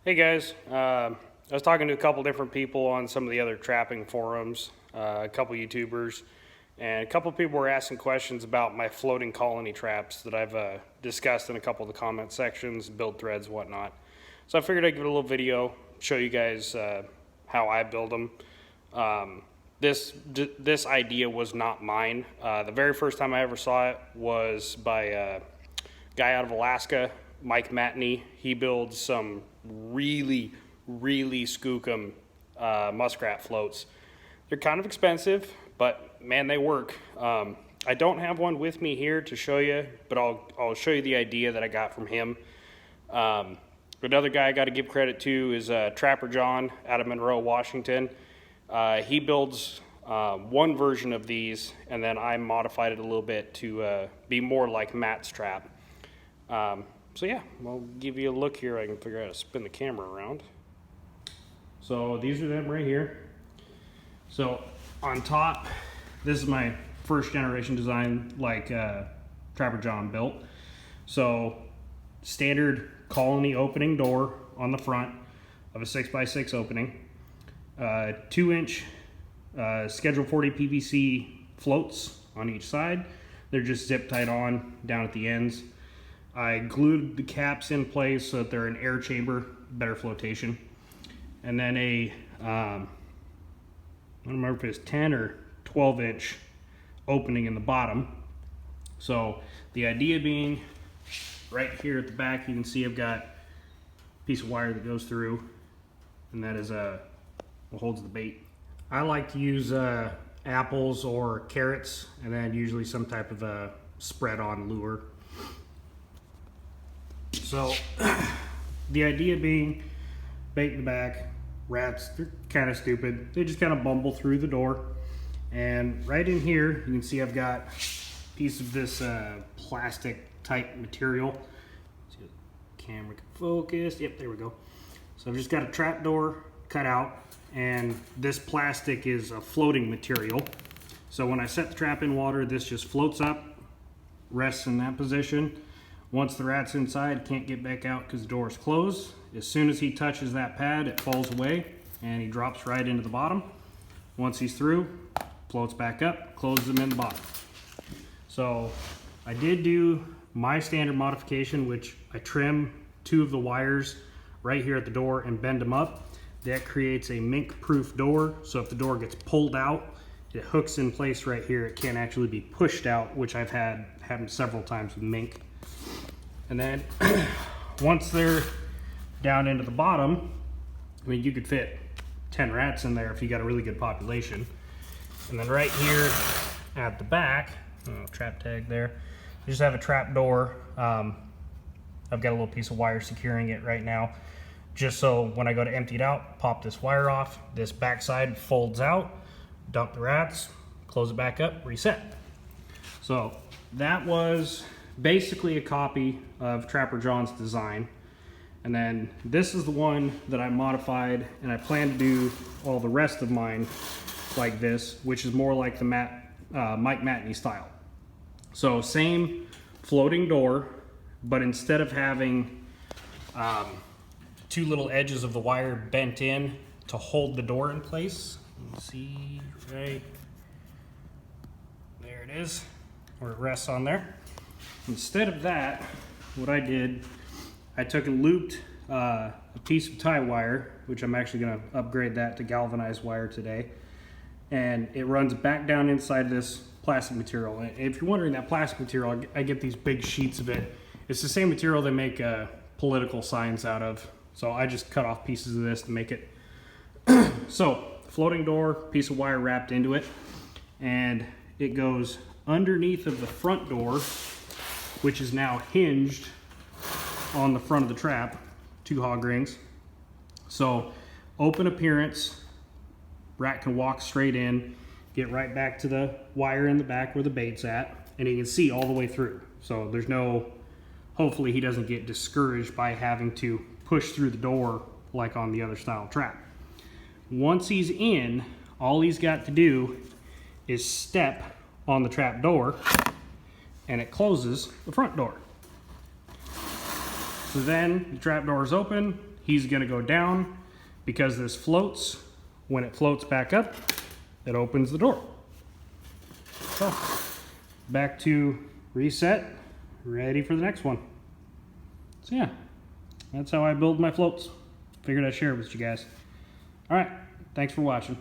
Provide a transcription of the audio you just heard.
Hey guys, I was talking to a couple different people on some of the other trapping forums, a couple YouTubers, and a couple people were asking questions about my floating colony traps that I've discussed in a couple of the comment sections, build threads, whatnot. So I figured I'd give it a little video, show you guys how I build them. This idea was not mine. The very first time I ever saw it was by a guy out of Alaska, Mike Matney. He builds some really skookum muskrat floats. They're kind of expensive, but man, they work. I don't have one with me here to show you, but I'll show you the idea that I got from him. Another guy I got to give credit to is Trapper John out of Monroe, Washington. He builds one version of these, and then I modified it a little bit to be more like Matt's trap. So yeah, I'll give you a look here. I can figure out how to spin the camera around. So these are them right here. So on top, this is my first generation design like Trapper John built. So standard colony opening door on the front of a 6x6 opening. 2-inch Schedule 40 PVC floats on each side. They're just zip tied on down at the ends. I glued the caps in place so that they're an air chamber, better flotation. And then I don't remember if it's 10 or 12-inch opening in the bottom. So the idea being, right here at the back, you can see I've got a piece of wire that goes through, and that is what holds the bait. I like to use apples or carrots, and then usually some type of a spread-on lure. So the idea being, bait in the back, rats, they're kind of stupid. They just kind of bumble through the door. And right in here, you can see I've got a piece of this plastic type material. See if the camera can focus. Yep, there we go. So I've just got a trap door cut out, and this plastic is a floating material. So when I set the trap in water, this just floats up, rests in that position. Once the rat's inside, can't get back out because the door is closed. As soon as he touches that pad, it falls away and he drops right into the bottom. Once he's through, floats back up, closes him in the bottom. So I did do my standard modification, which I trim 2 of the wires right here at the door and bend them up. That creates a mink-proof door, so if the door gets pulled out, it hooks in place right here. It can't actually be pushed out, which I've had happen several times with mink. And then once they're down into the bottom, I mean, you could fit 10 rats in there if you got a really good population. And then right here at the back, trap tag there, you just have a trap door. I've got a little piece of wire securing it right now, just so when I go to empty it out, pop this wire off, this backside folds out, dump the rats, close it back up, reset. So that was basically a copy of Trapper John's design. And then this is the one that I modified, and I plan to do all the rest of mine like this, which is more like the Mike Matney style. So same floating door, but instead of having 2 little edges of the wire bent in to hold the door in place, you can see right there it is, where it rests on there. Instead of that, what I did, I took and looped a piece of tie wire, which I'm actually going to upgrade that to galvanized wire today, and it runs back down inside this plastic material. And if you're wondering, that plastic material, I get these big sheets of it. It's the same material they make political signs out of, so I just cut off pieces of this to make it. So floating door, piece of wire wrapped into it, and it goes underneath of the front door, which is now hinged on the front of the trap, 2 hog rings. So open appearance, rat can walk straight in, get right back to the wire in the back where the bait's at, and he can see all the way through. So there's no, hopefully he doesn't get discouraged by having to push through the door like on the other style trap. Once he's in, all he's got to do is step on the trap door, and it closes the front door. So then the trap door is open, he's gonna go down because this floats. When it floats back up, it opens the door. So, back to reset, ready for the next one. So yeah, that's how I build my floats. Figured I'd share it with you guys. All right, thanks for watching.